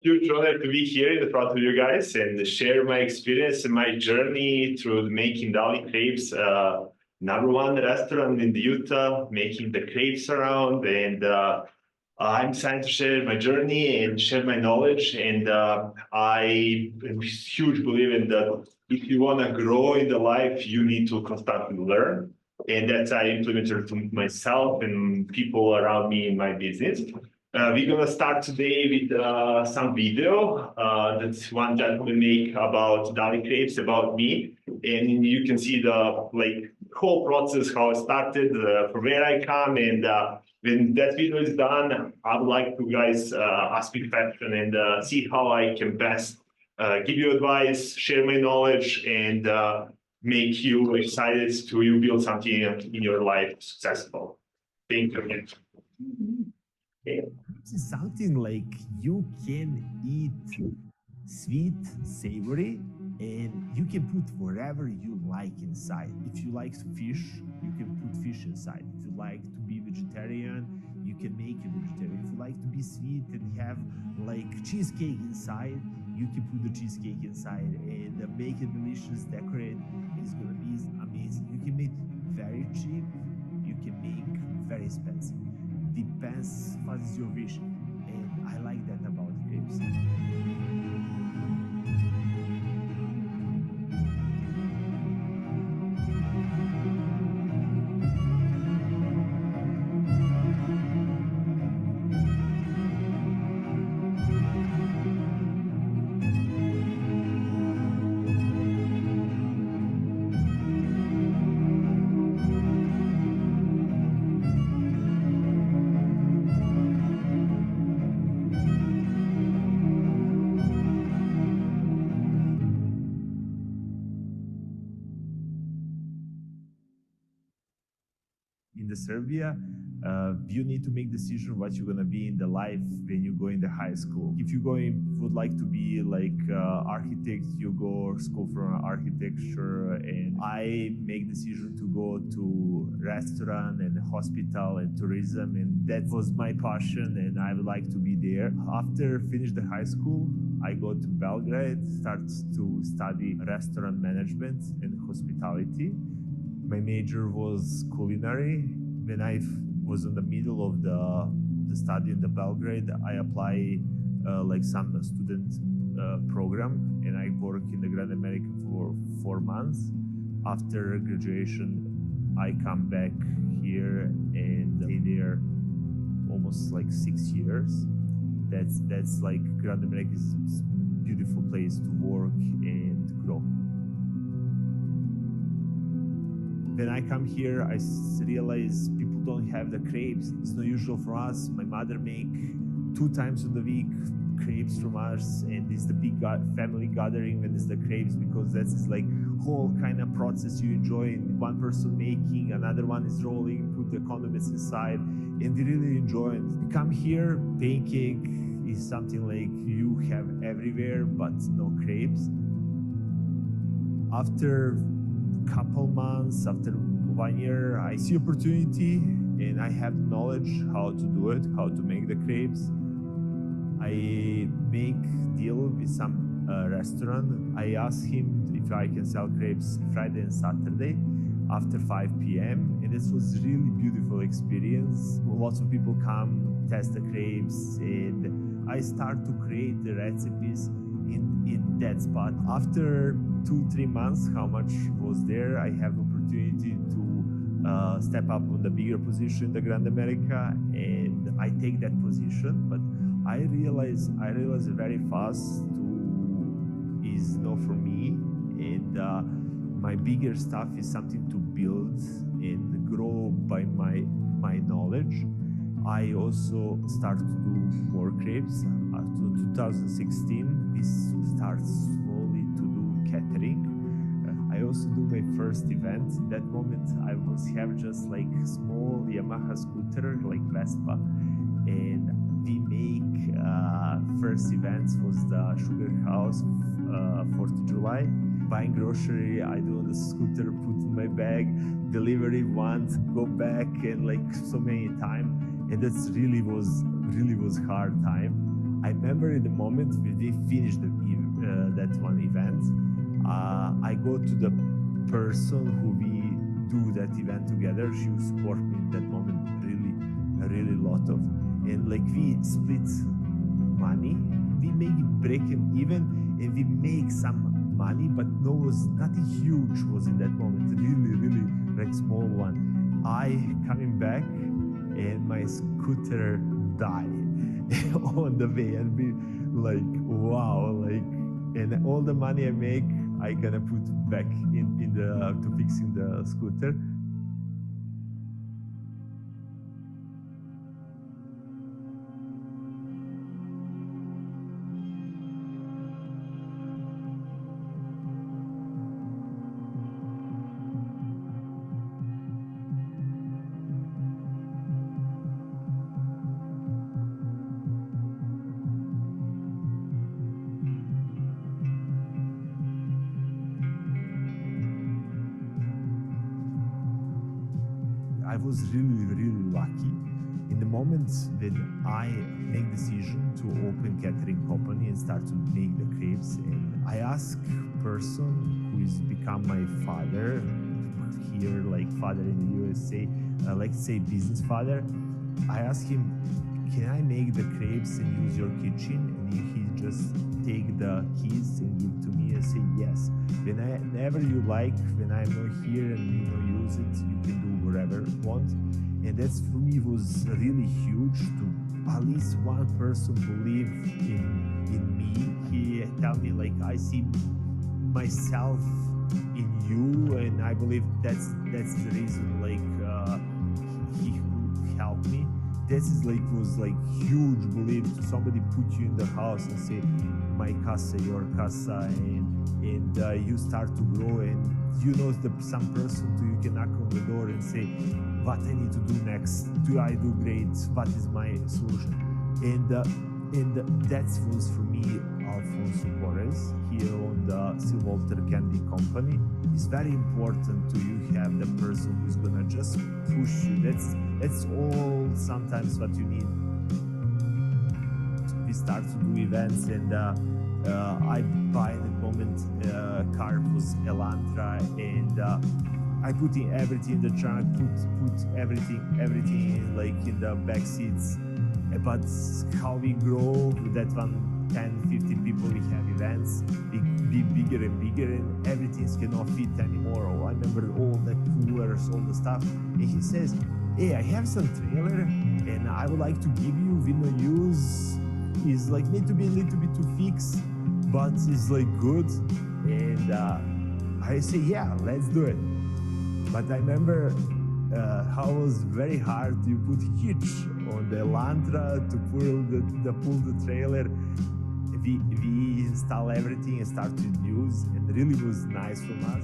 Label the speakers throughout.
Speaker 1: huge honor to be here in front of you guys and share my experience and my journey through making Dali crepes, #1 restaurant in the Utah, making the crepes around. And I'm excited to share my journey and share my knowledge. And I am a huge believer in that if you want to grow in the life, you need to constantly learn. And that's I implemented to myself and people around me in my business. We're gonna start today with some video. That's one that we make about Dali crepes, about me, and you can see the whole process, how I started, from where I come, and when that video is done, I would like to guys ask me question and see how I can best give you advice, share my knowledge, and make you excited to you build something in your life successful. Thank you again.
Speaker 2: Okay. This is something like you can eat sweet, savory, and you can put whatever you like inside. If you like fish, you can put fish inside. If you like to be vegetarian, you can make it vegetarian. If you like to be sweet and have like cheesecake inside, you can put the cheesecake inside and make it delicious, decorate. It's gonna be amazing. You can make very cheap, you can make very expensive. Depends what is your vision, and I like that about crepes. In the Serbia, you need to make decision what you're gonna be in the life when you go in the high school. If you would like to be like architect, you go school for architecture, and I make decision to go to restaurant and hospital and tourism, and that was my passion, and I would like to be there. After finish the high school, I go to Belgrade, start to study restaurant management and hospitality. My major was culinary. When I was in the middle of the study in the Belgrade, I applied like some student program, and I worked in the Grand America for 4 months. After graduation, I come back here and stay there almost like 6 years. That's like Grand America is a beautiful place to work and grow. When I come here, I realize people don't have the crepes. It's not usual for us. My mother make 2 times in the week crepes from us, and it's the big family gathering when it's the crepes, because that's like whole kind of process you enjoy. One person making, another one is rolling, put the condiments inside, and we really enjoy it. You come here, pancake is something like you have everywhere, but no crepes. After couple months, after 1 year, I see opportunity and I have knowledge how to do it, how to make the crepes. I make deal with some restaurant. I ask him if I can sell crepes Friday and Saturday after 5 p.m. and this was really beautiful experience. Lots of people come, test the crepes, and I start to create the recipes in that spot. After 2-3 months, how much was there, I have opportunity to step up on the bigger position in the Grand America, and I take that position. But I realize very fast is not for me, and my bigger stuff is something to build and grow by my knowledge. I also start to do more crepes. After 2016, we start slowly to do catering. I also do my first event. That moment, I was have just like small Yamaha scooter, like Vespa, and we make first events was the Sugar House, 4th of July. Buying grocery, I do on the scooter, put in my bag, delivery once, go back, and like so many times. And that's really was hard time. I remember in the moment when we finished that one event, I go to the person who we do that event together. She would support me in that moment really lot of, and like we split money, we make it break even, and we make some money, but no, was nothing huge was in that moment, really like small one. I coming back and my scooter die on the way, and be like, wow, like, and all the money I make, I gonna put back in the to fixing the scooter. I was really lucky. In the moment when I make decision to open catering company and start to make the crepes, and I ask person who is become my father here, like father in the USA, like say business father. I ask him, can I make the crepes and use your kitchen? And he just take the keys and give to me and say yes. Whenever you like, when I'm not here and you don't use it, you can do whatever you want. And that's for me was really huge to at least one person believe in me. He tell me like, I see myself in you, and I believe that's the reason like he helped me. This is like was like huge belief to somebody put you in the house and say my casa, your casa, and you start to grow, and you know some person too, you can knock on the door and say what I need to do next. Do I do great? What is my solution? And that was for me Alfonso Torres here on the Silvolter Candy Company. It's very important to you have the person who's gonna just push you. That's all sometimes what you need. We start to do events, and I buy at the moment car was Elantra, and I put in everything in the trunk, put everything like in the back seats. But how we grow that one 10, 15 people, we have events, we be bigger and bigger, and everything cannot fit anymore. I remember all the coolers, all the stuff, and he says, hey, I have some trailer and I would like to give you, we no use, is like need to be a little bit to fix, but it's like good. And I say, yeah, let's do it. But I remember how it was very hard to put hitch on the Elantra to pull the trailer. We install everything and start to use, and really was nice from us.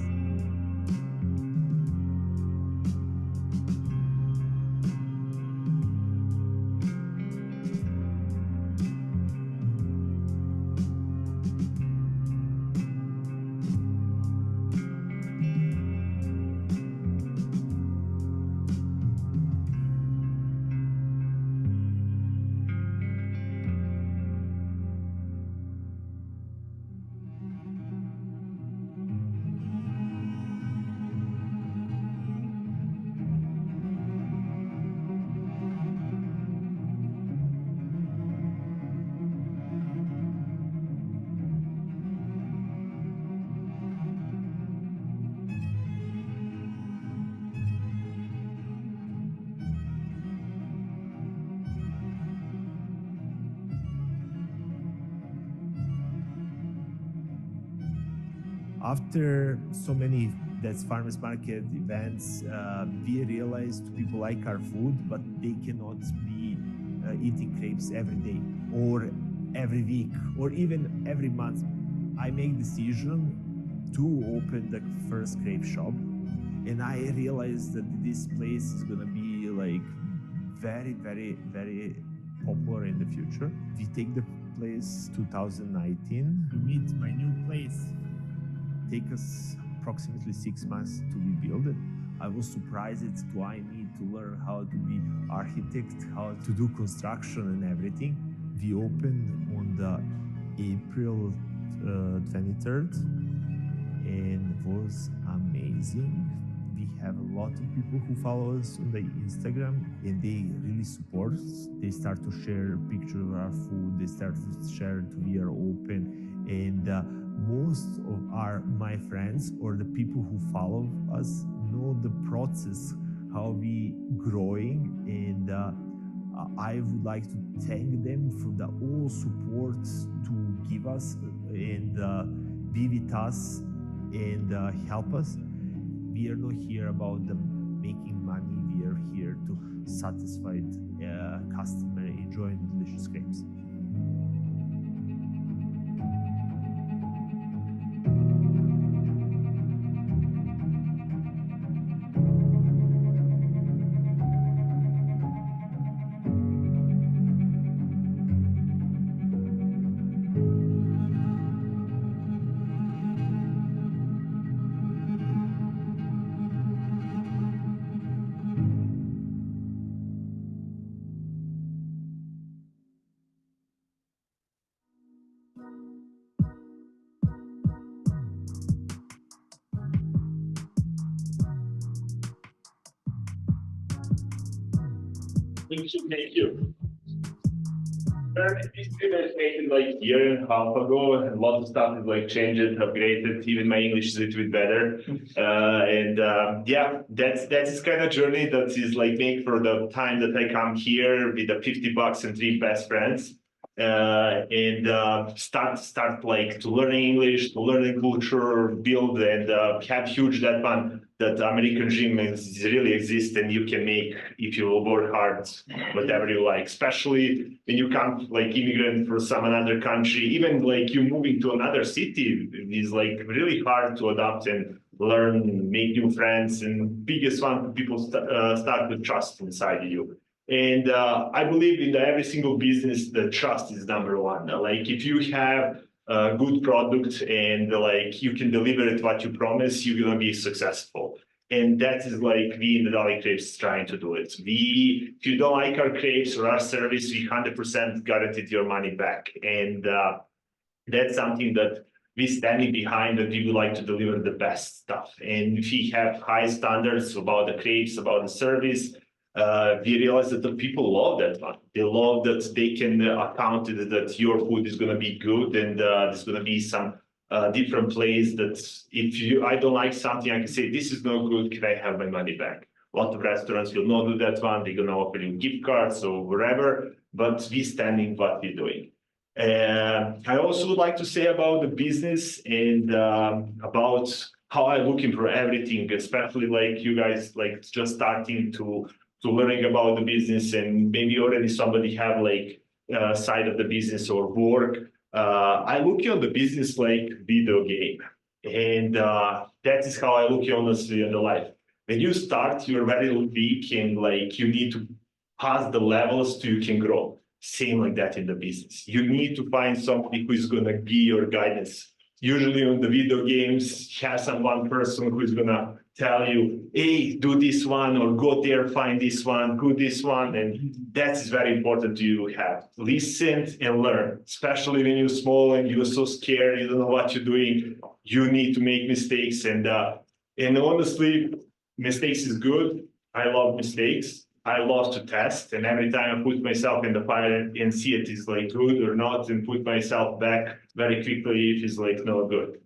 Speaker 2: After so many that's farmers market events, we realized people like our food, but they cannot be eating crepes every day or every week or even every month. I make decision to open the first crepe shop, and I realized that this place is gonna be like very, very, very popular in the future. We take the place 2019 to meet my new place. Take us approximately 6 months to rebuild it. I was surprised do I need to learn how to be architect, how to do construction and everything. We opened on the April 23rd, and it was amazing. We have a lot of people who follow us on the Instagram, and they really support us. They start to share pictures of our food. They start to share to we are open, and most of my friends or the people who follow us know the process, how we growing, and I would like to thank them for the all support to give us and be with us and help us. We are not here about them making money. We are here to satisfy customer enjoying delicious crepes.
Speaker 1: Thank you. This trip I made like a year and a half ago. A lot of stuff is like changed, upgraded. Even my English is a little bit better. Yeah, that's kind of journey that is like made for the time that I come here with the $50 and 3 best friends. Start like to learn English, to learn culture, build and have huge that American dream really exists, and you can make if you work hard whatever you like. Especially when you come like immigrant from some another country, even like you moving to another city is like really hard to adapt and learn, make new friends. And biggest one, people start with trust inside you. And I believe in every single business, the trust is number one. Like if you have a good product and like you can deliver it what you promise, you're gonna be successful. And that is like we in the Dali Crepes trying to do it. If you don't like our crepes or our service, we 100% guaranteed your money back. And that's something that we standing behind, that we would like to deliver the best stuff. And we have high standards about the crepes, about the service. We realize that the people love that one. They love that they can account that your food is going to be good, and there's going to be some different place that if I don't like something, I can say, this is not good, can I have my money back? A lot of restaurants will not do that one. They're going to offer you gift cards or whatever, but we standing what we're doing. I also would like to say about the business and about how I'm looking for everything, especially like you guys like just starting to learning about the business, and maybe already somebody have like side of the business or work. I look on the business like video game, and that is how I look honestly on the life. When you start, you're very weak and like you need to pass the levels so you can grow. Same like that in the business. You need to find somebody who is gonna be your guidance. Usually on the video games, have one person who is gonna tell you, hey, do this one, or go there, find this one, do this one. And that's very important to have. Listen and learn, especially when you're small and you're so scared, you don't know what you're doing. You need to make mistakes. And honestly, mistakes is good. I love mistakes. I love to test. And every time I put myself in the fire and see it is like good or not, and put myself back very quickly if it's like not good.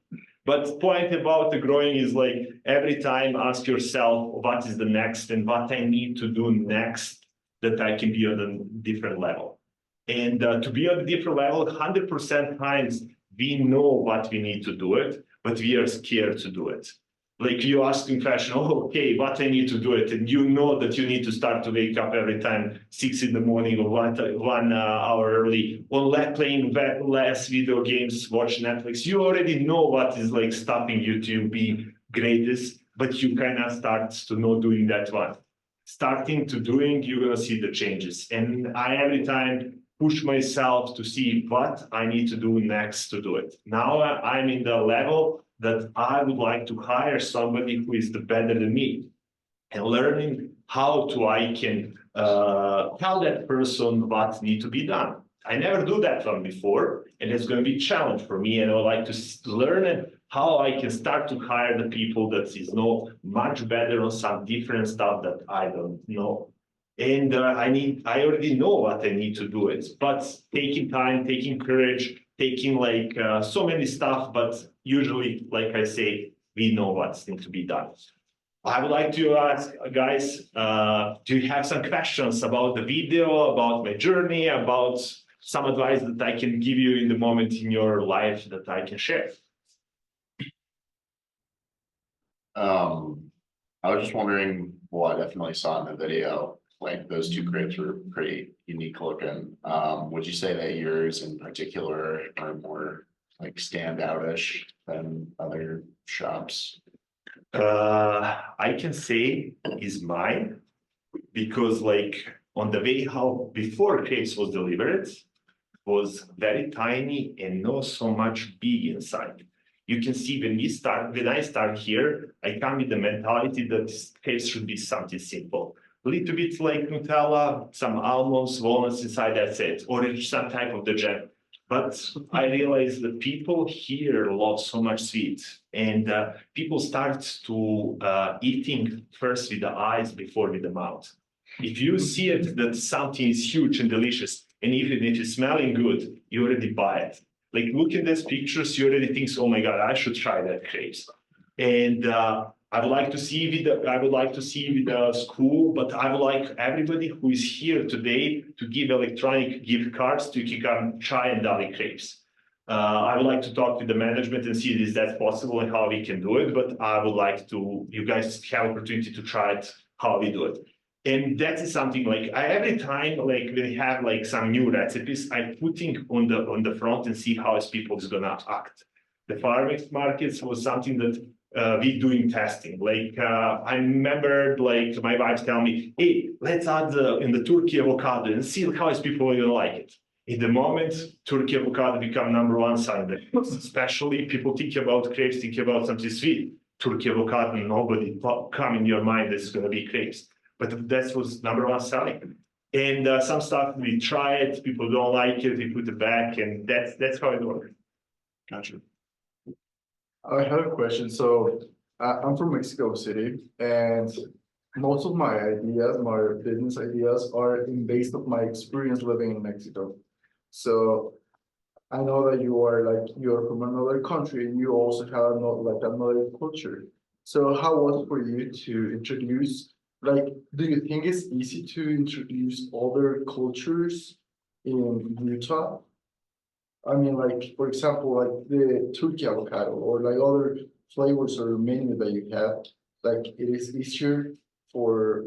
Speaker 1: But point about the growing is like every time ask yourself what is the next and what I need to do next that I can be on a different level. And to be on a different level, 100% times we know what we need to do it, but we are scared to do it. Like you asking fashion, oh, okay, what I need to do it, and you know that you need to start to wake up every time 6 in the morning or 1 hour early, or playing less video games, watch Netflix. You already know what is like stopping you to be greatest, but you kind of start to not doing that one. Starting to doing, you're gonna see the changes. And I every time push myself to see what I need to do next to do it. Now I'm in the level that I would like to hire somebody who is better than me, and learning how I can tell that person what needs to be done. I never do that one before, and it's going to be a challenge for me. And I would like to learn how I can start to hire the people that is know much better on some different stuff that I don't know. And I already know what I need to do it, but taking time, taking courage, taking like so many stuff, but usually, like I say, we know what's need to be done. I would like to ask guys, do you have some questions about the video, about my journey, about some advice that I can give you in the moment in your life that I can share?
Speaker 3: I was just wondering, well, I definitely saw in the video, like those two crepes were pretty unique looking. Would you say that yours in particular are more like standout-ish than other shops?
Speaker 1: I can say is mine because like on the way how before crepes was delivered was very tiny and not so much big inside. You can see when I start here, I come with the mentality that crepes should be something simple. A little bit like Nutella, some almonds, walnuts inside, that's it, or some type of the jam. But I realized that people here love so much sweet, and people start to eating first with the eyes before with the mouth. If you see it that something is huge and delicious, and even if it's smelling good, you already buy it. Like look at these pictures, you already think, oh my God, I should try that crepes. And I would like to see with the school, but I would like everybody who is here today to give electronic gift cards to come try and Dali crepes. I would like to talk with the management and see if that's possible and how we can do it. But I would like to, you guys have opportunity to try it, how we do it. And that is something like every time like we have like some new recipes, I putting on the front and see how is people is gonna act. The farmers markets was something that we doing testing. Like I remember like my wife tell me, hey, let's add in the Turkey avocado and see how is people gonna like it. In the moment, Turkey avocado become #1 sign. Especially people think about crepes, think about something sweet. Turkey avocado, nobody come in your mind this is gonna be crepes. But that was #1 selling. And some stuff we try it, people don't like it, we put it back, and that's how it works.
Speaker 3: Gotcha.
Speaker 4: I have a question. So I'm from Mexico City, and most of my ideas, my business ideas, are based on my experience living in Mexico. So I know that you're from another country, and you also have another culture. So how was it for you to introduce? Like, do you think it's easy to introduce other cultures in Utah? I mean, like, for example, like the Turkey avocado or like other flavors or menu that you have, like it is easier for,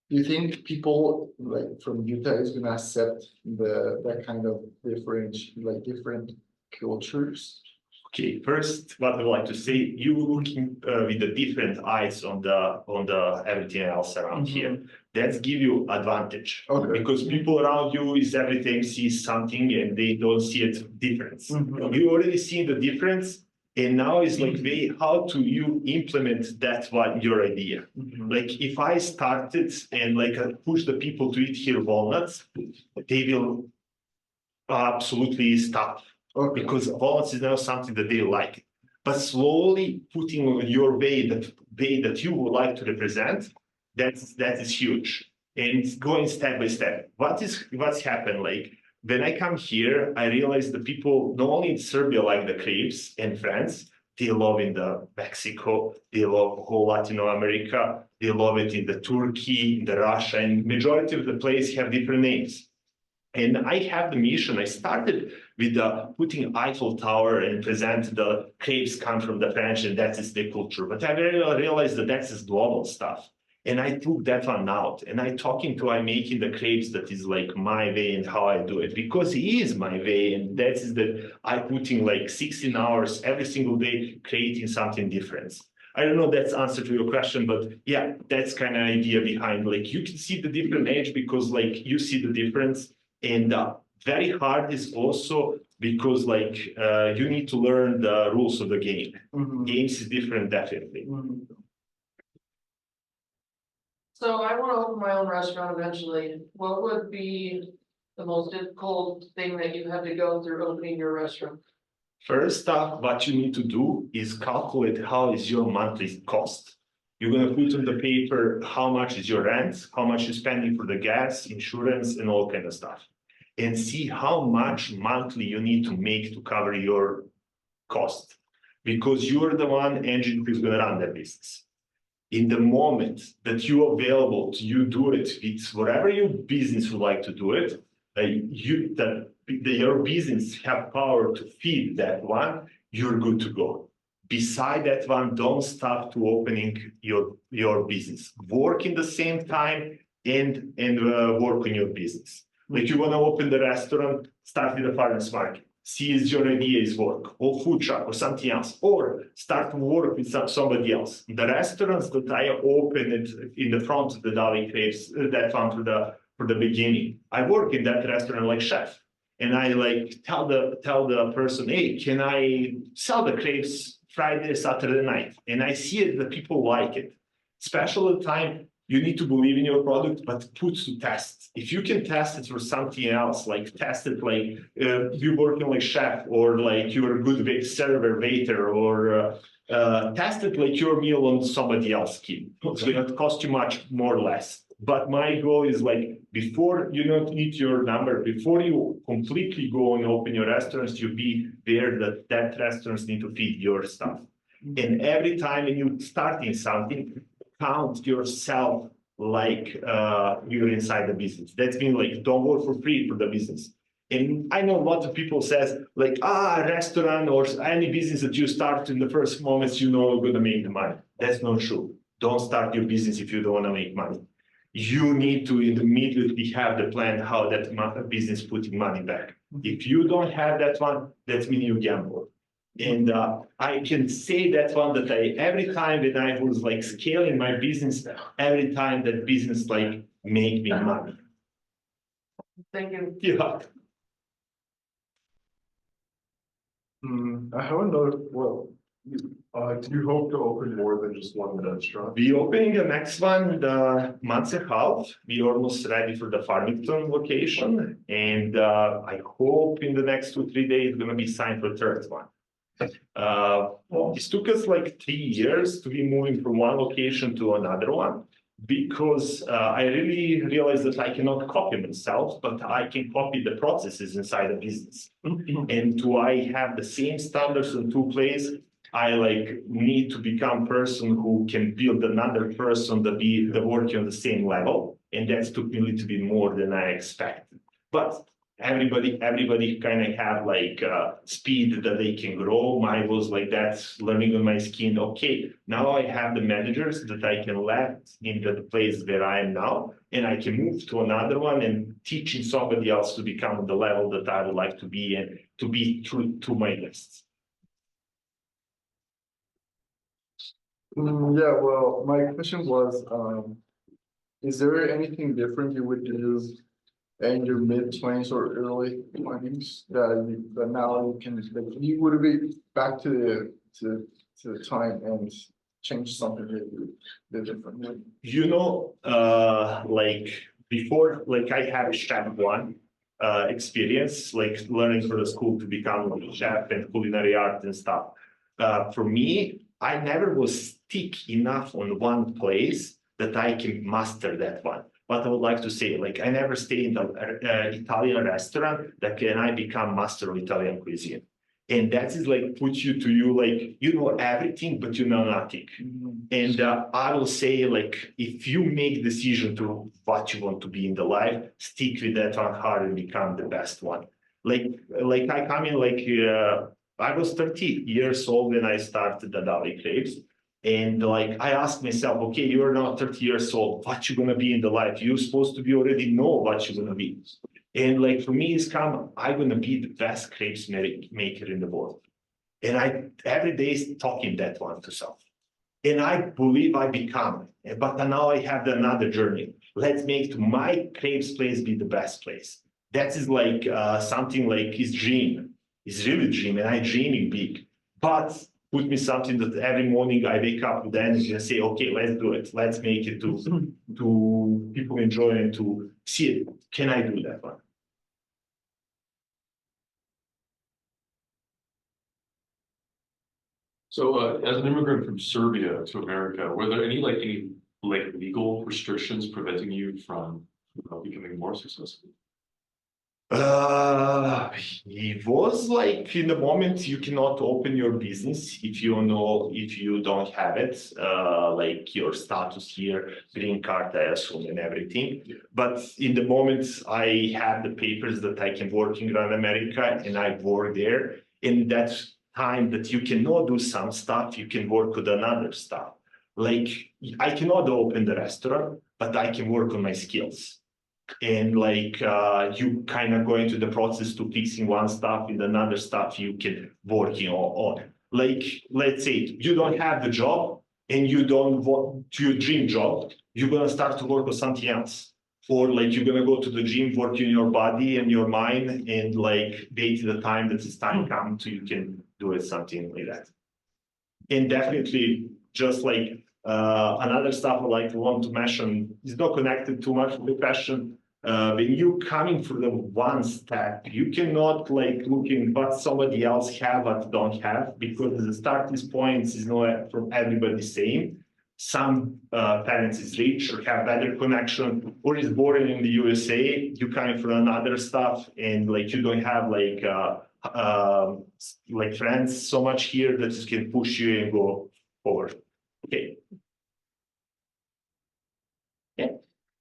Speaker 4: do you think people like from Utah is gonna accept that kind of different cultures?
Speaker 1: Okay, first, what I would like to say, you looking with the different eyes on the everything else around here. That's give you advantage.
Speaker 4: Okay.
Speaker 1: Because people around you is everything sees something and they don't see it difference. You already see the difference, and now it's like how to you implement that one your idea. Like if I started and like push the people to eat here walnuts, they will absolutely stop.
Speaker 4: Okay.
Speaker 1: Because walnuts is now something that they like. But slowly putting on your way that you would like to represent, that is huge. And going step by step. What's happened? Like when I come here, I realize the people not only in Serbia like the crepes and France, they love in the Mexico, they love whole Latin America, they love it in the Turkey, in the Russia, and majority of the places have different names. And I have the mission. I started with putting Eiffel Tower and present the crepes come from the French, and that is the culture. But I realized that that is global stuff. And I took that one out. And I'm making the crepes that is like my way and how I do it. Because it is my way. And that is that I putting like 16 hours every single day creating something different. I don't know if that's answer to your question, but yeah, that's kind of idea behind. Like you can see the different age because like you see the difference. And very hard is also because like you need to learn the rules of the game. Games is different, definitely.
Speaker 5: So I want to open my own restaurant eventually. What would be the most difficult thing that you had to go through opening your restaurant?
Speaker 1: First off, what you need to do is calculate how is your monthly cost. You're gonna put on the paper how much is your rent, how much you're spending for the gas, insurance, and all kind of stuff. And see how much monthly you need to make to cover your cost. Because you're the one engine who's gonna run that business. In the moment that you're available to you do it, it's whatever your business would like to do it, your business have power to feed that one, you're good to go. Beside that one, don't stop to opening your business. Work in the same time and work on your business. Like you want to open the restaurant, start with the farmers market. See if your idea is work, or food truck, or something else, or start to work with somebody else. The restaurants that I opened in the front of the Dali Crepes, that one for the beginning, I work in that restaurant like chef, and I like tell the person, hey, can I sell the crepes Friday, Saturday night? And I see it, the people like it. Special at the time, you need to believe in your product, but put to test. If you can test it for something else, like test it like you're working like chef, or like you're a good server, waiter, or test it like your meal on somebody else's skin. It's going to cost you much more or less. But my goal is like, before you don't need your number, before you completely go and open your restaurants, you be there that restaurants need to feed your stuff. And every time when you starting something, count yourself like you're inside the business. That means like don't work for free for the business. And I know a lot of people says like, a restaurant or any business that you start in the first moments, you know you're gonna make the money. That's not true. Don't start your business if you don't wanna make money. You need to immediately have the plan how that business putting money back. If you don't have that one, that means you gamble. And I can say that one that every time when I was like scaling my business, every time that business like make me money.
Speaker 5: Thank you.
Speaker 1: Yeah.
Speaker 4: I have another, do you hope to open more than just one restaurant?
Speaker 1: We opening the next one the month and a half. We almost ready for the Farmington location, and I hope in the next 2-3 days gonna be signed for the third one. It took us like 3 years to be moving from one location to another one, because I really realized that I cannot copy myself, but I can copy the processes inside a business. And do I have the same standards in two places? I like need to become person who can build another person that be working on the same level, and that took me a little bit more than I expected. But everybody kind of have like speed that they can grow. Mine was like that, learning on my skin. Okay, now I have the managers that I can left into the place where I am now, and I can move to another one and teaching somebody else to become the level that I would like to be, and to be true to my lists.
Speaker 4: Yeah, well, my question was, is there anything different you would do in your mid-20s or early 20s that now you can, that you would be back to the time and change something that you did differently?
Speaker 1: You know, like before, like I have chef one experience, like learning for the school to become a chef and culinary art and stuff. For me, I never was stick enough on one place that I can master that one. But I would like to say, like, I never stay in the Italian restaurant that can I become master of Italian cuisine. And that is like, put you to you, like, you know everything, but you know nothing. And I will say, like, if you make decision to what you want to be in the life, stick with that one hard and become the best one. Like I come in, like, I was 30 years old when I started the Dali Crepes. And like, I asked myself, okay, you're now 30 years old, what you gonna be in the life? You're supposed to be already know what you're gonna be. And like, for me, it's come, I'm gonna be the best crepes maker in the world. And I every day is talking that one to self. And I believe I become it. But now I have another journey. Let's make my crepes place be the best place. That is like something like his dream. It's really a dream, and I dreaming big. But put me something that every morning I wake up with the energy and say, okay, let's do it. Let's make it to people enjoy and to see it. Can I do that one?
Speaker 6: So, as an immigrant from Serbia to America, were there any legal restrictions preventing you from becoming more successful?
Speaker 1: It was like in the moment you cannot open your business if you don't have it, like your status here, green card, I assume, and everything. But in the moment I have the papers that I can work in Grand America and I work there. In that time that you cannot do some stuff, you can work with another stuff. Like I cannot open the restaurant, but I can work on my skills. And like you kind of go into the process to fixing one stuff and another stuff you can working on. Like let's say you don't have the job and you don't want your dream job, you're gonna start to work on something else. Or like you're gonna go to the gym, working your body and your mind, and like wait the time that it's time come to you can do it something like that. And definitely just like another stuff I like to want to mention is not connected too much with the question. When you coming for the one step, you cannot like looking what somebody else have but don't have, because the starting points is not from everybody same. Some parents is rich or have better connection, or is born in the USA. You coming for another stuff, and like you don't have like friends so much here that just can push you and go forward. Okay.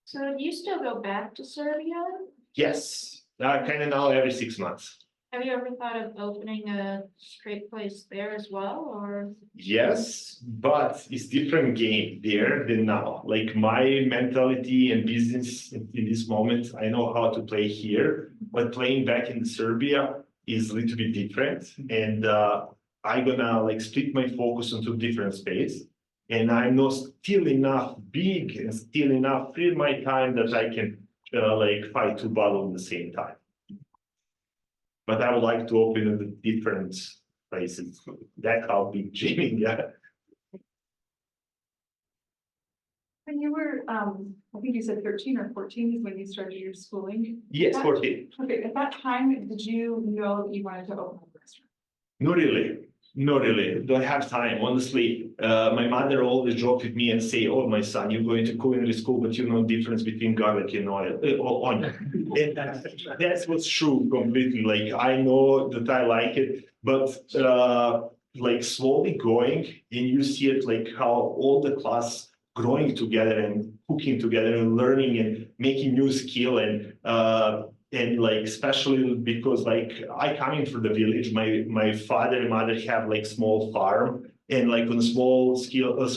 Speaker 7: So do you still go back to Serbia?
Speaker 1: Yes, kind of now every 6 months.
Speaker 7: Have you ever thought of opening a straight place there as well, or?
Speaker 1: Yes, but it's different game there than now. Like my mentality and business in this moment, I know how to play here, but playing back in Serbia is a little bit different. And I'm gonna like split my focus into different space. And I'm not still enough big and still enough free my time that I can like fight two battles at the same time. But I would like to open in different places. That's how big dreaming, yeah.
Speaker 8: When you were, I think you said 13 or 14 is when you started your schooling?
Speaker 1: Yes, 14.
Speaker 8: Okay, at that time, did you know that you wanted to open a restaurant?
Speaker 1: Not really. Not really. Don't have time. Honestly, my mother always joked with me and say, "Oh, my son, you're going to culinary school, but you know the difference between garlic and onion." And that's what's true completely. Like I know that I like it, but like slowly going, and you see it like how all the class growing together and cooking together and learning and making new skill and like especially because like I coming from the village, my father and mother have like small farm, and like on a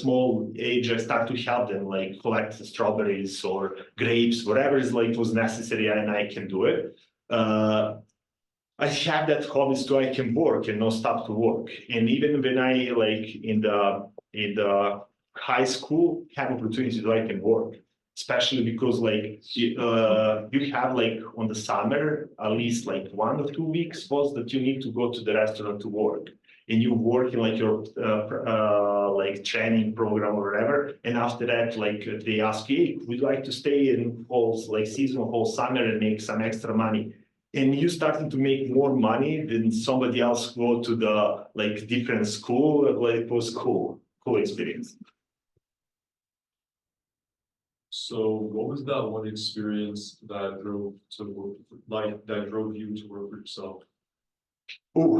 Speaker 1: small age I start to help them like collect strawberries or grapes, whatever is like was necessary, and I can do it. I have that hobby so I can work and not stop to work. And even when I like in the high school have opportunities so I can work. Especially because like you have like on the summer at least like 1 or 2 weeks was that you need to go to the restaurant to work, and you work in like your like training program or whatever, and after that like they ask you, hey, would you like to stay in whole like season, whole summer and make some extra money, and you starting to make more money than somebody else go to the like different school. Like it was cool experience.
Speaker 6: So what was that one experience that drove you to work for yourself?
Speaker 1: Oh,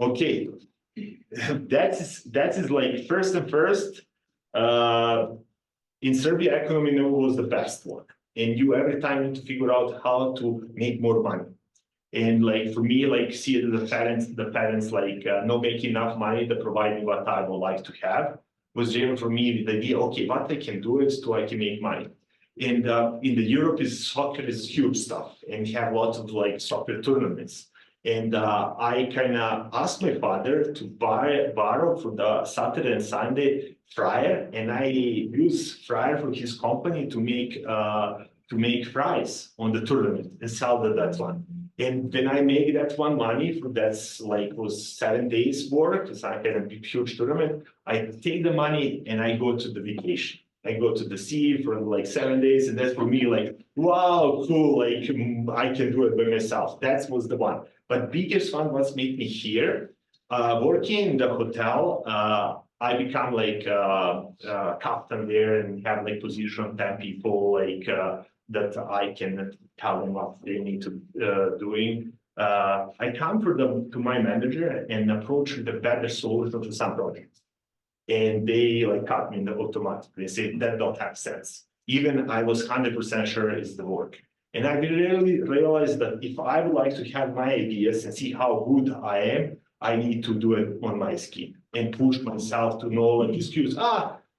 Speaker 1: okay. That is like first, in Serbia, economy was the best one. And you every time need to figure out how to make more money. And like for me, like see the parents like not making enough money to provide me what I would like to have was driven for me the idea, okay, what I can do is so I can make money. And in the Europe soccer is huge stuff, and have lots of like soccer tournaments. And I kind of asked my father to borrow for the Saturday and Sunday fryer, and I use fryer for his company to make fries on the tournament and sell that one. And when I make that one money for that's like was 7 days work, because I had a big huge tournament, I take the money and I go to the vacation. I go to the sea for like 7 days, and that's for me like, wow, cool, like I can do it by myself. That was the one. But biggest one was made me here. Working in the hotel, I become like captain there and have like position of 10 people like that I can tell them what they need to doing. I come to my manager and approach the better solution to some projects. And they like cut me in the automatically. They say that don't have sense. Even I was 100% sure it's the work. And I really realized that if I would like to have my ideas and see how good I am, I need to do it on my skin and push myself to know like excuse.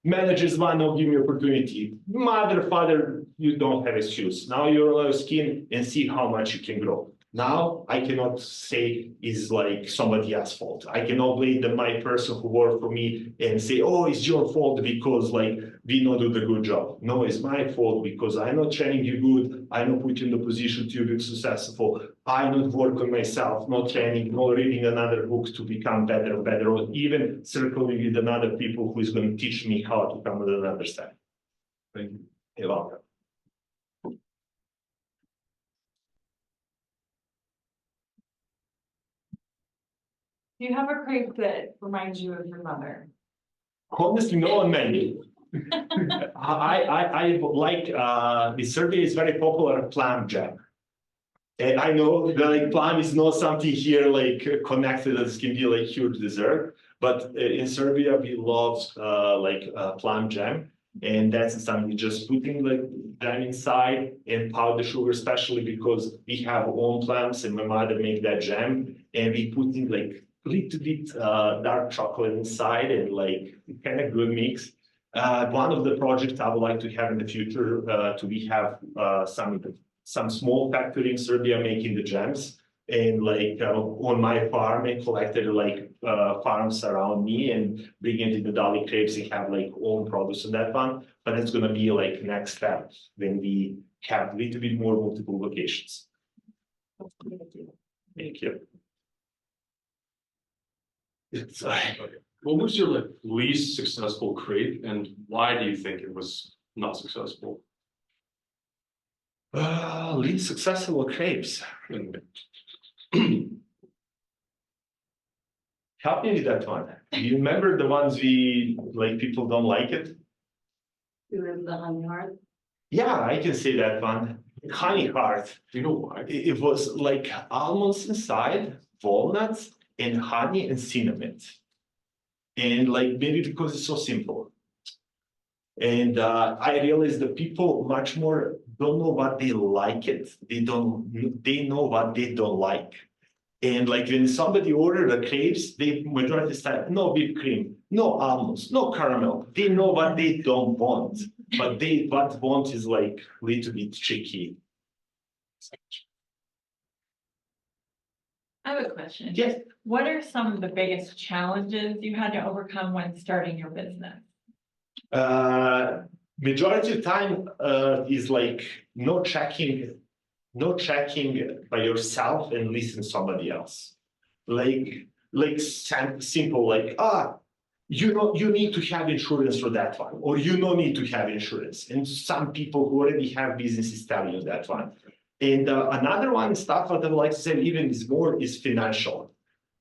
Speaker 1: Managers want to give me opportunity. Mother, father, you don't have excuse. Now you're on your skin and see how much you can grow. Now I cannot say it's like somebody else's fault. I cannot blame my person who worked for me and say, oh, it's your fault because like we not do the good job. No, it's my fault because I not training you good. I not put you in the position to be successful. I not work on myself, not training, not reading another book to become better and better, or even circling with another people who is going to teach me how to come with another step.
Speaker 6: Thank you.
Speaker 1: You're welcome.
Speaker 8: Do you have a crepe that reminds you of your mother?
Speaker 1: Honestly, no one many. I like in Serbia is very popular plum jam. And I know that like plum is not something here like connected that can be like huge dessert, but in Serbia we love plum jam, and that's something just putting like jam inside and powdered sugar, especially because we have our own plums and my mother make that jam, and we put in like little bit dark chocolate inside and like kind of good mix. One of the projects I would like to have in the future we have some small factory in Serbia making the jams, and like on my farm and collected like farms around me and bring it to the Dali crepes and have like own products on that one. But it's gonna be like next step when we have a little bit more multiple locations. Thank you.
Speaker 6: What was your like least successful crepe, and why do you think it was not successful?
Speaker 1: Least successful crepes. Help me with that one. Do you remember the ones we like people don't like it?
Speaker 5: You remember the honey heart?
Speaker 1: Yeah, I can say that one. Honey heart.
Speaker 6: Do you know why?
Speaker 1: It was like almonds inside, walnuts, and honey and cinnamon. And like maybe because it's so simple. And I realized that people much more don't know what they like it. They know what they don't like. And like when somebody ordered the crepes, they majority say no whipped cream, no almonds, no caramel. They know what they don't want, but what want is like a little bit tricky.
Speaker 9: I have a question.
Speaker 1: Yes.
Speaker 9: What are some of the biggest challenges you had to overcome when starting your business?
Speaker 1: Majority of time is like no checking by yourself and listen to somebody else. Like simple, like you need to have insurance for that one, or you don't need to have insurance. And some people who already have businesses tell you that one. And another one stuff that I would like to say even is financial.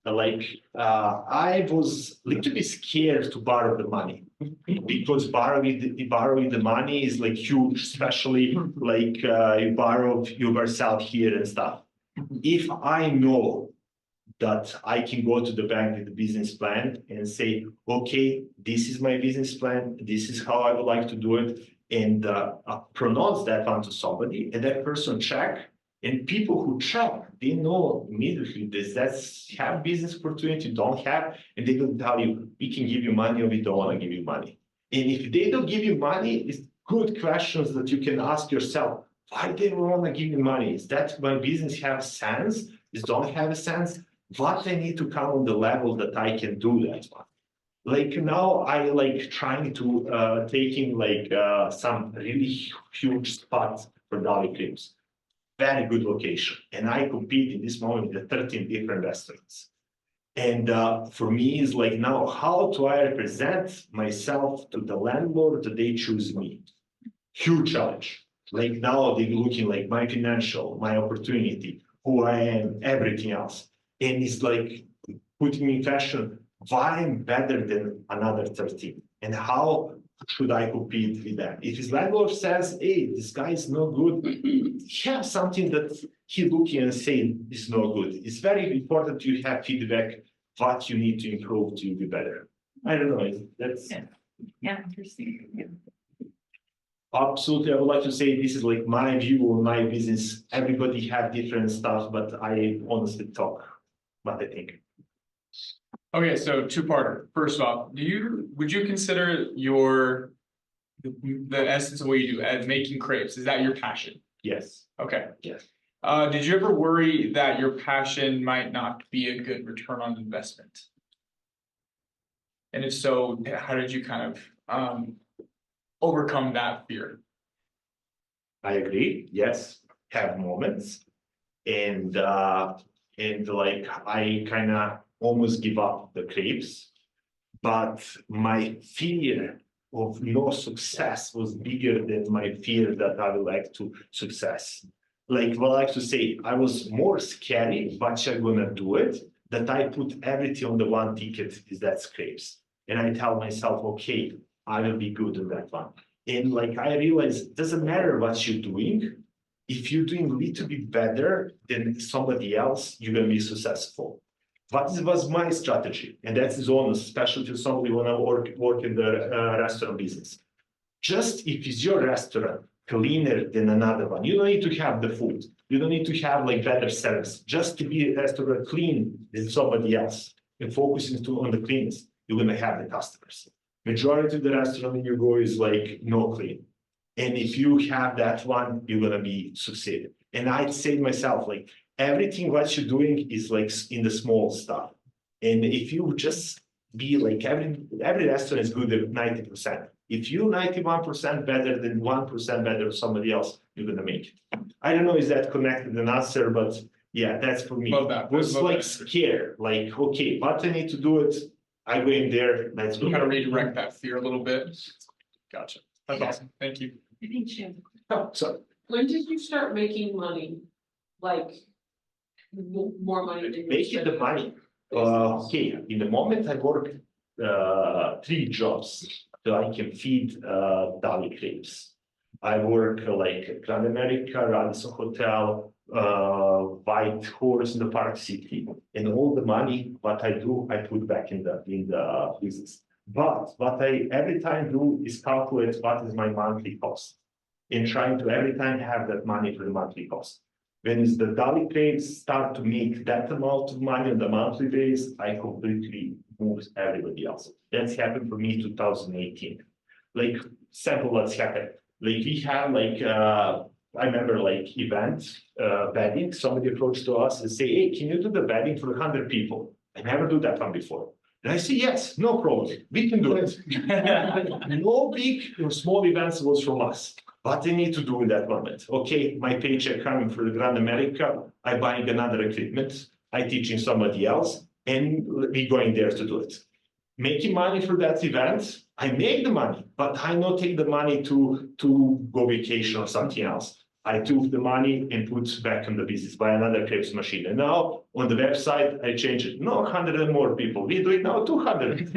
Speaker 1: I was a little bit scared to borrow the money because borrowing the money is like huge, especially like you borrow yourself here and stuff. If I know that I can go to the bank with the business plan and say, okay, this is my business plan, this is how I would like to do it, and pronounce that one to somebody, and that person check. And people who check, they know immediately that's have business opportunity, don't have, and they will tell you, we can give you money or we don't want to give you money. And if they don't give you money, it's good questions that you can ask yourself. Why they don't want to give you money? Is that my business have sense? Is don't have a sense? What I need to come on the level that I can do that one. Like now I like trying to taking like some really huge spots for Dali creams. Very good location. And I compete in this moment with 13 different restaurants. And for me, it's like now, how do I represent myself to the landlord that they choose me? Huge challenge. Like now they're looking like my financial, my opportunity, who I am, everything else. And it's like putting me in question why I'm better than another 13 and how should I compete with them. If his landlord says, hey, this guy is no good, have something that he looking and saying is no good. It's very important to have feedback what you need to improve to be better. I don't know, that's
Speaker 9: interesting. Yeah.
Speaker 1: absolutely. I would like to say this is like my view on my business. Everybody have different stuff, but I honestly talk what I think.
Speaker 10: Okay, so two-parter. First off, would you consider the essence of what you do as making crepes? Is that your passion?
Speaker 1: Yes.
Speaker 10: Okay.
Speaker 1: Yes.
Speaker 10: Did you ever worry that your passion might not be a good return on investment? And if so, how did you kind of overcome that fear?
Speaker 1: I agree. Yes, have moments, and like I kind of almost give up the crepes, but my fear of no success was bigger than my fear that I would like to success. Like what I like to say, I was more scary, but I'm gonna do it. That I put everything on the one ticket is that crepes, and I tell myself, okay, I will be good in that one. And like I realized, it doesn't matter what you're doing. If you're doing a little bit better than somebody else, you're gonna be successful. But this was my strategy, and that is honest, especially to somebody when I work in the restaurant business. Just if it's your restaurant cleaner than another one, you don't need to have the food. You don't need to have like better service. Just to be a restaurant clean than somebody else and focusing on the cleanness, you're gonna have the customers. Majority of the restaurant you go is like no clean. And if you have that one, you're gonna be succeeded. And I'd say to myself, like everything what you're doing is like in the small stuff. And if you just be like every restaurant is good at 90%. If you 91% better than 1% better than somebody else, you're gonna make it. I don't know is that connected an answer, but yeah, that's for me.
Speaker 10: Love that.
Speaker 1: It was
Speaker 10: Love
Speaker 1: like
Speaker 10: that.
Speaker 1: scared, like okay, but I need to do it. I go in there, let's go.
Speaker 10: Kind of redirect that fear a little bit. Gotcha. That's awesome. Thank you.
Speaker 9: I think she has
Speaker 1: So
Speaker 5: When did you start making money? Like more money than you were
Speaker 1: making the
Speaker 5: spending?
Speaker 1: money. Okay, in the moment I work 3 jobs so I can feed Dali crepes. I work like Grand America, Radisson Hotel, White Horse in the Park City, and all the money what I do, I put back in the business. But what I every time do is calculate what is my monthly cost, and trying to every time have that money for the monthly cost. When is the Dali crepes start to make that amount of money on the monthly base, I completely move everybody else. That's happened for me 2018. Like sample what's happened. Like we have like I remember like event wedding. Somebody approached to us and say, "Hey, can you do the wedding for 100 people?" I never do that one before. And I say, "Yes, no problem. We can do it." No big or small events was from us. What I need to do in that moment? Okay, my paycheck coming for the Grand America. I buying another equipment. I teaching somebody else, and we going there to do it. Making money for that event, I make the money, but I not take the money to go vacation or something else. I took the money and put back in the business, buy another crepes machine. And now on the website, I change it. No, 100 and more people. We do it now 200.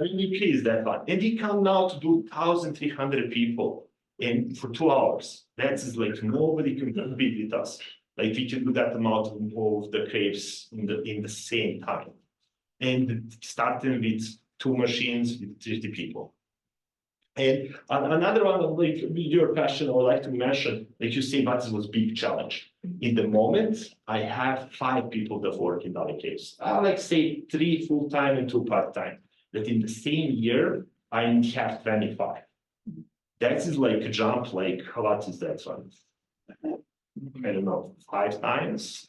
Speaker 1: We increase that one. And we come now to do 1,300 people in for 2 hours. That's like nobody can compete with us. Like we can do that amount of the crepes in the same time. And starting with 2 machines with 50 people. And another one, like your passion, I would like to mention, like you say, that was big challenge. In the moment, I have 5 people that work in Dali Caves. I like say 3 full-time and 2 part-time. That in the same year, I have 25. That is like a jump, like what is that one? I don't know, 5 times.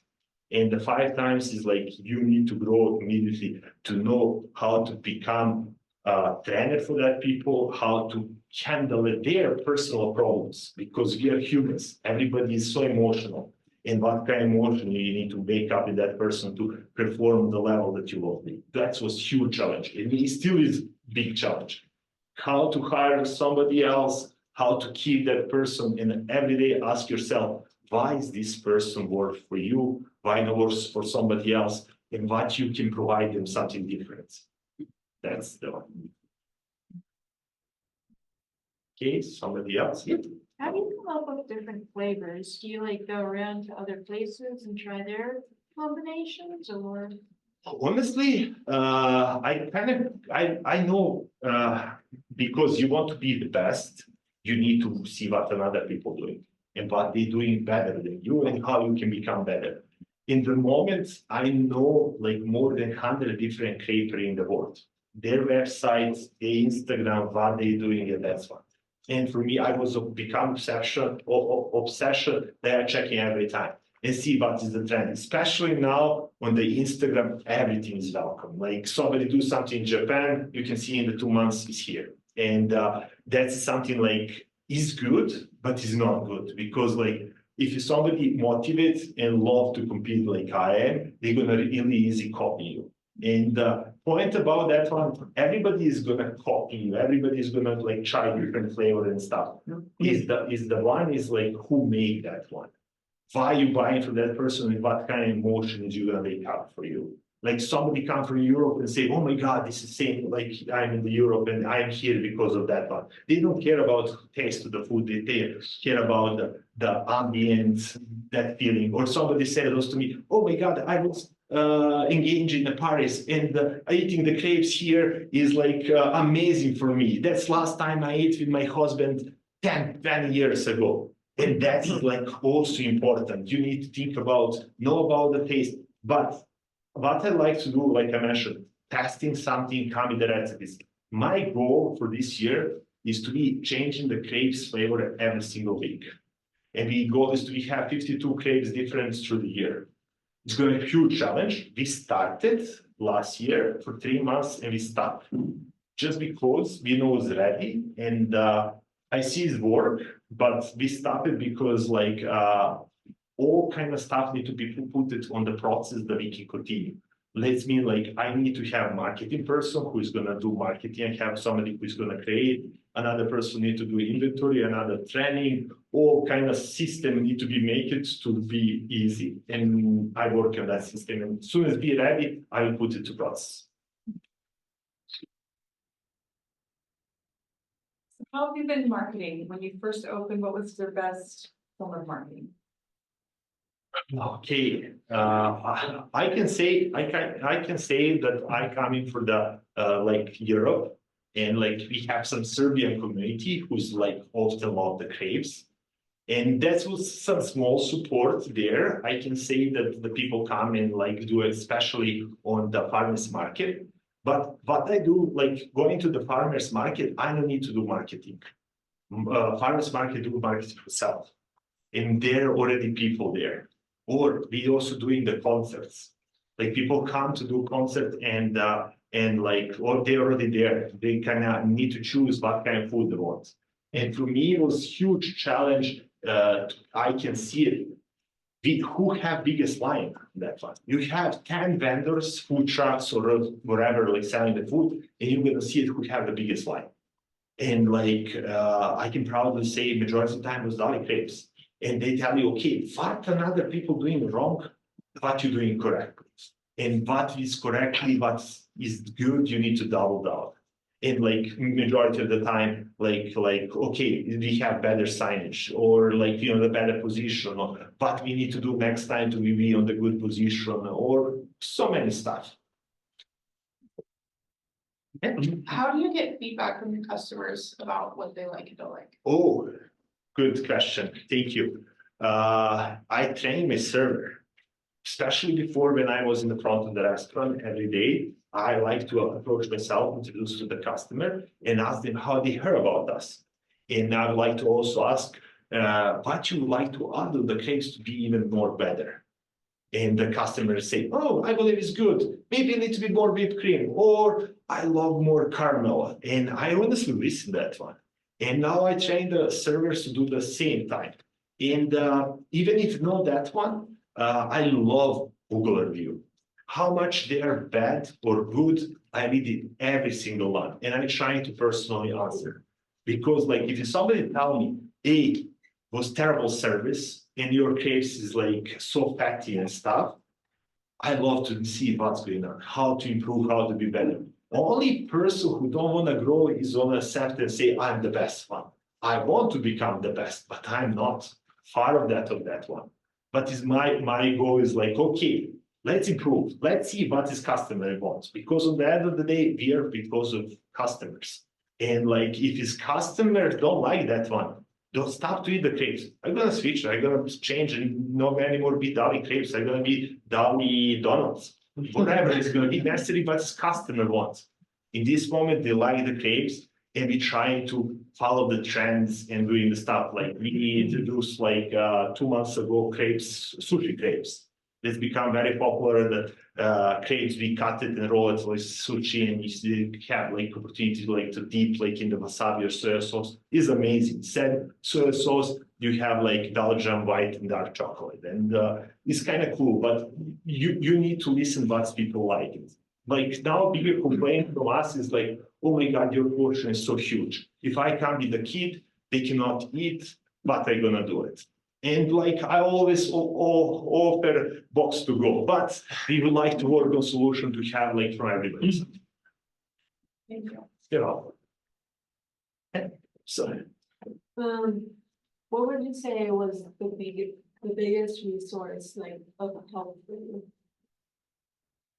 Speaker 1: And the 5 times is like you need to grow immediately to know how to become a trainer for that people, how to handle their personal problems, because we are humans. Everybody is so emotional. And what kind of emotion you need to wake up in that person to perform the level that you will be. That was huge challenge. And it still is big challenge. How to hire somebody else, how to keep that person, and every day ask yourself, why is this person work for you? Why not work for somebody else? and what you can provide them something different. That's the one. Okay, somebody else? Yep.
Speaker 7: How do you come up with different flavors? Do you like go around to other places and try their combinations or?
Speaker 1: Honestly, I know, because you want to be the best, you need to see what another people doing and what they're doing better than you and how you can become better. In the moment, I know like more than 100 different creators in the world, their websites, their Instagram, what they're doing, and that's one. And for me, I was become obsession that I'm checking every time and see what is the trend, especially now on the Instagram, everything is welcome. Like somebody do something in Japan, you can see in the 2 months is here. And that's something like is good, but is not good because like if somebody motivates and love to compete like I am, they're gonna really easy copy you. And the point about that one, everybody is gonna copy you. Everybody is gonna like try different flavor and stuff. Is the one is like who made that one? Why you buying from that person and what kind of emotion is you gonna make up for you? Like somebody come from Europe and say, oh my God, this is same, like I'm in Europe and I'm here because of that one. They don't care about taste of the food, they care about the ambience, that feeling. Or somebody said also to me, oh my God, I was engaging in Paris and eating the crepes here is like amazing for me. That's last time I ate with my husband 10 years ago. And that's like also important. You need to think about, know about the taste, but what I like to do, like I mentioned, testing something, coming the recipes. My goal for this year is to be changing the crepes flavor every single week. And the goal is to have 52 crepes different through the year. It's going to be a huge challenge. We started last year for 3 months and we stopped just because we know it's ready and I see it work, but we stopped it because like all kind of stuff need to be put on the process that we can continue. Let's mean like I need to have a marketing person who is going to do marketing and have somebody who is going to create, another person need to do inventory, another training, all kind of system need to be made it to be easy. And I work on that system. And as soon as be ready, I will put it to process.
Speaker 8: How have you been marketing? When you first opened, what was your best form of marketing?
Speaker 1: Okay, I can say that I'm coming from the like Europe, and like we have some Serbian community who's like often love the crepes, and that was some small support there. I can say that the people come and like do it, especially on the farmers market. But what I do, like going to the farmers market, I don't need to do marketing. Farmers market do marketing yourself, and there are already people there. Or we also doing the concerts. Like people come to do concert and like, or they're already there. They kind of need to choose what kind of food they want. And for me, it was huge challenge. I can see it. Who have biggest line in that one? You have 10 vendors, food trucks or whatever, like selling the food, and you're gonna see it who have the biggest line. And like I can proudly say majority of the time was Dalibor crepes. And they tell you, okay, what are other people doing wrong, what you're doing correctly. And what is correctly, what is good, you need to double down. And like majority of the time, like, okay, we have better signage or like, you know, the better position, or what we need to do next time to be on the good position or so many stuff.
Speaker 8: How do you get feedback from your customers about what they like and don't like?
Speaker 1: Oh, good question. Thank you. I train my server, especially before when I was in the front of the restaurant every day. I like to approach myself, introduce to the customer, and ask them how they heard about us. And I would like to also ask what you would like to add to the case to be even more better. And the customers say, oh, I believe it's good. Maybe a little bit more whipped cream, or I love more caramel. And I honestly listen to that one. And now I train the servers to do the same time. And even if not that one, I love Google review. How much they are bad or good, I read it every single one. And I'm trying to personally answer. Because like if somebody tell me, hey, was terrible service, and your case is like so fatty and stuff, I love to see what's going on, how to improve, how to be better. Only person who don't want to grow is on accept and say, I'm the best one. I want to become the best, but I'm not far of that one. But is my goal is like, okay, let's improve. Let's see what this customer wants. Because on the end of the day, we are because of customers. And like, if his customers don't like that one, don't stop to eat the crepes. I'm gonna switch. I'm gonna change and not anymore be Dali crepes. I'm gonna be Dali donuts. Whatever is gonna be necessary, but his customer wants. In this moment, they like the crepes, and we trying to follow the trends and doing the stuff. Like we introduced like 2 months ago crepes, sushi crepes. That's become very popular. The crepes, we cut it and roll it like sushi, and you have like opportunity like to dip like in the wasabi or soy sauce. Is amazing. Said soy sauce, you have like Belgian white and dark chocolate, and it's kind of cool. But you need to listen what people like it. Like now, bigger complaint from us is like, oh my God, your portion is so huge. If I come with a kid, they cannot eat. What are you gonna do it? And like I always offer box to go, but we would like to work on solution to have like from everybody.
Speaker 8: Thank you.
Speaker 1: You know. So
Speaker 5: What would you say was the biggest resource like of help for you?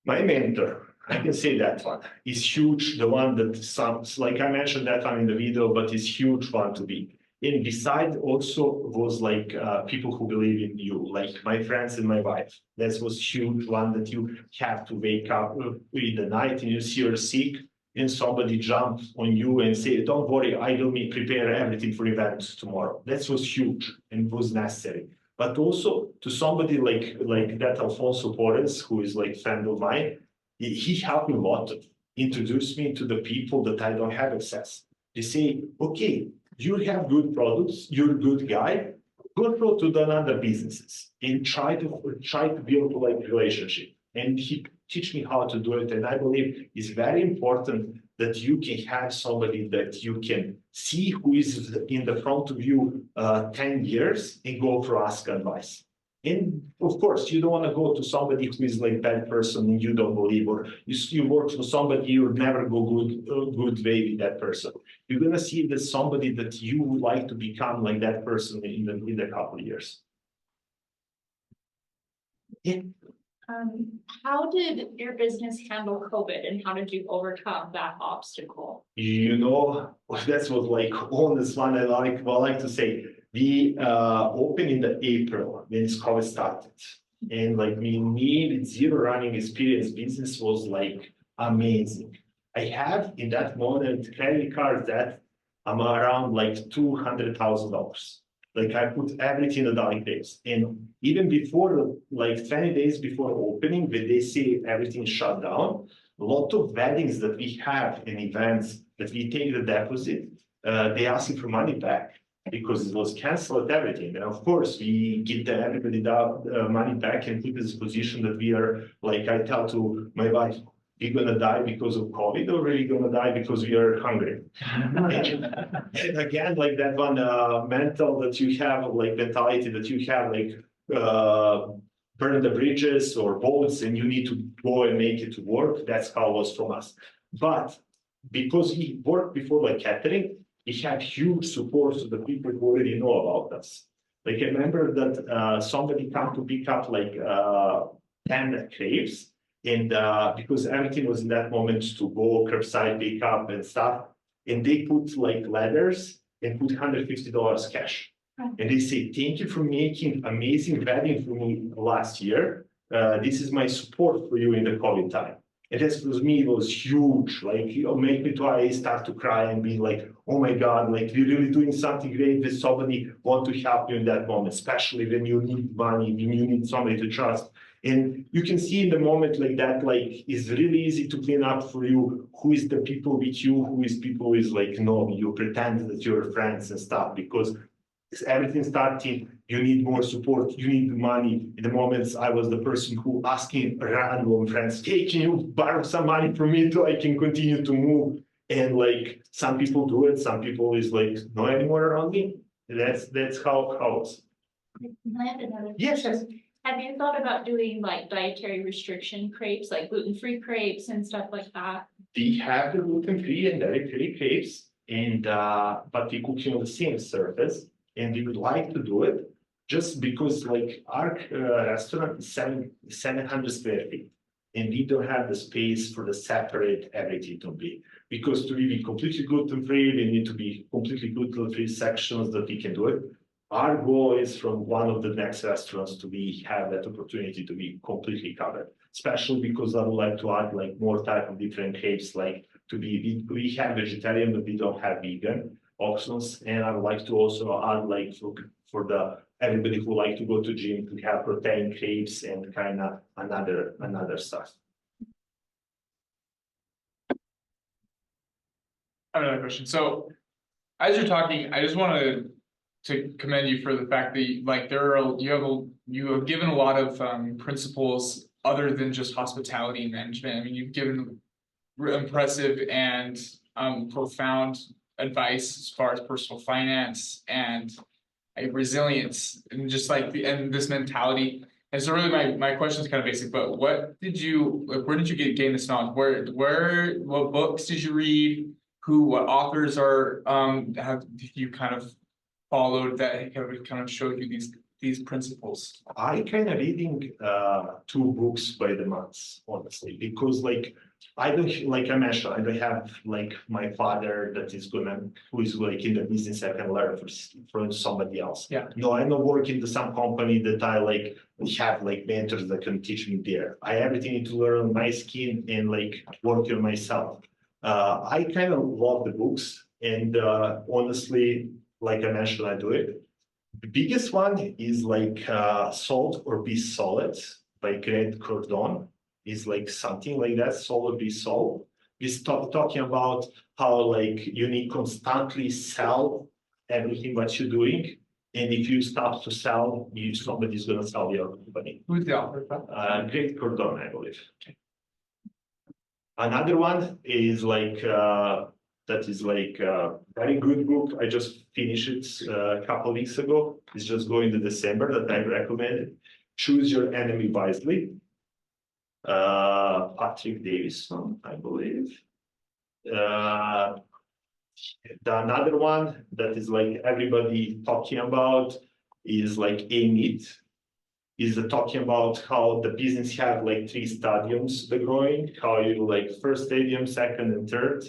Speaker 1: my mentor, I can say that one is huge. The one that sounds like I mentioned that one in the video, but it's huge one to be. And beside also was like people who believe in you, like my friends and my wife. That was huge one that you have to wake up in the night and you see you're sick and somebody jumps on you and say, don't worry, I will prepare everything for events tomorrow. That was huge and was necessary. But also to somebody like that Alfonso Porres, who is like friend of mine, he helped me a lot to introduce me to the people that I don't have access. They say, okay, you have good products, you're a good guy, go to the other businesses and try to build like relationship. And he teach me how to do it. And I believe it's very important that you can have somebody that you can see who is in the front of you 10 years and go for ask advice. And of course, you don't want to go to somebody who is like bad person and you don't believe, or you work for somebody you would never go good way with that person. You're gonna see that somebody that you would like to become like that person in a couple of years. Yeah.
Speaker 7: How did your business handle COVID and how did you overcome that obstacle?
Speaker 1: You know, that's what like honest one I like to say. We opened in the April when COVID started. And like me with zero running experience, business was like amazing. I have in that moment credit cards that I'm around like $200,000. Like I put everything in the database. And even before, like 20 days before opening, when they say everything shut down, a lot of weddings that we have and events that we take the deposit, they asking for money back because it was canceled everything. And of course, we give everybody the money back and put this position that we are, like I tell to my wife, we're gonna die because of COVID, or are we gonna die because we are hungry? And again, like that one mental that you have, like mentality that you have, like burn the bridges or boats, and you need to go and make it to work. That's how it was from us. But because he worked before like catering, he had huge support to the people who already know about us. Like I remember that somebody come to pick up like 10 crepes. And because everything was in that moment to go curbside pick up and stuff, and they put like ladders and put $150 cash. And they say, thank you for making amazing wedding for me last year. This is my support for you in the COVID time. And that for me, it was huge. Like, it made me start to cry and be like, oh my God, like we're really doing something great that somebody want to help you in that moment, especially when you need money, when you need somebody to trust. And you can see in the moment like that, like it's really easy to clean up for you who is the people with you, who is people is like, no, you pretend that you're friends and stuff, because everything starting, you need more support, you need money. In the moments I was the person who asking random friends, hey, can you borrow some money from me so I can continue to move? And like some people do it, some people is like, no anymore around me. That's how it was.
Speaker 7: Can I add another?
Speaker 1: Yes.
Speaker 7: Have you thought about doing like dietary restriction crepes, like gluten-free crepes and stuff like that?
Speaker 1: We have the gluten-free and dairy-free crepes, and but we cooking on the same surface, and we would like to do it just because like our restaurant is 700 square feet, and we don't have the space for the separate everything to be. Because to be completely gluten-free, we need to be completely gluten-free sections that we can do it. Our goal is from one of the next restaurants to have that opportunity to be completely covered, especially because I would like to add like more type of different crepes, like we have vegetarian, but we don't have vegan options. And I would like to also add like for the everybody who like to go to gym to have protein crepes and kind of another stuff.
Speaker 10: Another question. So as you're talking, I just wanted to commend you for the fact that like you have given a lot of principles other than just hospitality management. I mean, you've given impressive and profound advice as far as personal finance and resilience and just like and this mentality. And so really my question is kind of basic, but where did you gain this knowledge? What books did you read? What authors have you kind of followed that have kind of showed you these principles?
Speaker 1: I kind of reading 2 books by the month, honestly, because like I don't, like I mentioned, I don't have like my father who is like in the business. I can learn from somebody else.
Speaker 10: Yeah.
Speaker 1: No, I'm not working to some company that I like have like mentors that can teach me there. I everything need to learn on my skin and like work on myself. I kind of love the books, and honestly, like I mentioned, I do it. The biggest one is like Salt or Be Solid by Grant Cardone. Is like something like that, Soul or Be Soul. He's talking about how like you need constantly sell everything what you're doing. And if you stop to sell, somebody's gonna sell your company.
Speaker 10: Who's the author?
Speaker 1: Grant Cardone, I believe. Another one is like that is like a very good book. I just finished it a couple of weeks ago. It's just going to December that I recommend. Choose Your Enemy Wisely. Patrick Davison, I believe. The another one that is like everybody talking about is like Aim It. Is talking about how the business have like 3 stadiums the growing, how you like first stadium, second and third,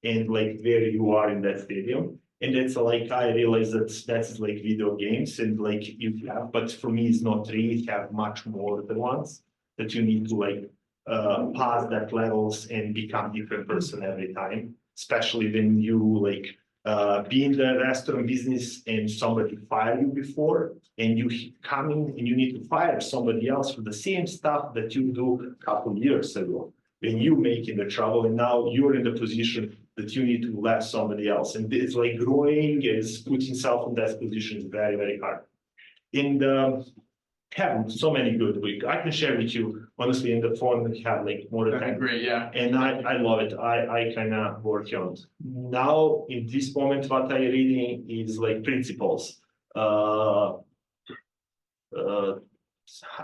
Speaker 1: and like where you are in that stadium. And that's like I realized that's like video games and like you have, but for me it's not 3, it have much more than ones that you need to like pass that levels and become different person every time, especially when you like be in the restaurant business and somebody fired you before and you come in and you need to fire somebody else for the same stuff that you do a couple of years ago when you making the trouble and now you're in the position that you need to let somebody else. And it's like growing is putting yourself in that position is very, very hard. And have so many good weeks. I can share with you, honestly, in the phone, we have like more than 10.
Speaker 10: Great, yeah.
Speaker 1: And I love it. I kind of work on it. Now, in this moment, what I'm reading is like principles. I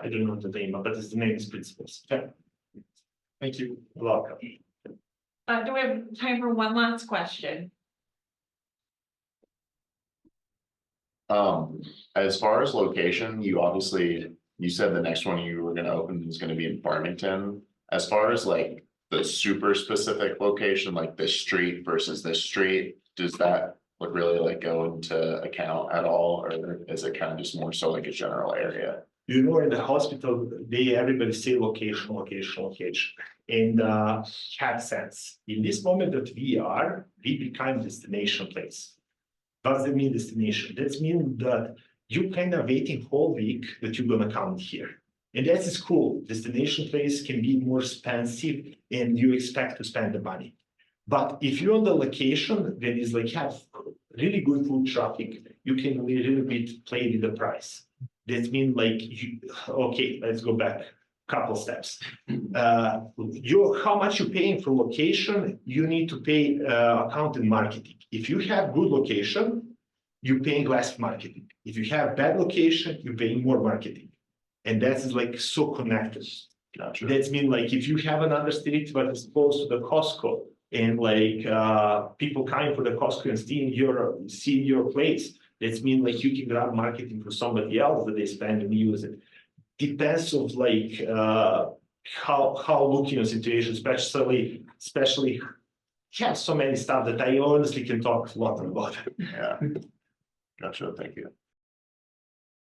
Speaker 1: don't know the name, but the name is Principles.
Speaker 10: Okay. Thank you.
Speaker 1: Welcome.
Speaker 9: Do we have time for one last question?
Speaker 3: As far as location, you said the next one you were gonna open is gonna be in Farmington. As far as like the super specific location, like this street versus this street, does that like really like go into account at all? Or is it kind of just more so like a general area?
Speaker 1: You know, in the hospital, everybody say location, location, location, and have sense. In this moment that we become destination place. Does it mean destination? That means that you kind of waiting whole week that you're gonna come here. And that is cool. Destination place can be more expensive and you expect to spend the money. But if you're on the location, then it's like have really good foot traffic, you can a little bit play with the price. That means like, okay, let's go back a couple steps. How much you're paying for location, you need to pay account and marketing. If you have good location, you're paying less marketing. If you have bad location, you're paying more marketing. And that's like so connected.
Speaker 3: Gotcha.
Speaker 1: That's mean like if you have another street but it's close to the Costco and like people coming for the Costco and seeing your place, that's mean like you can grab marketing for somebody else that they spend and use it. Depends of like how looking at situation, especially have so many stuff that I honestly can talk a lot about it.
Speaker 3: Yeah. Gotcha, thank you.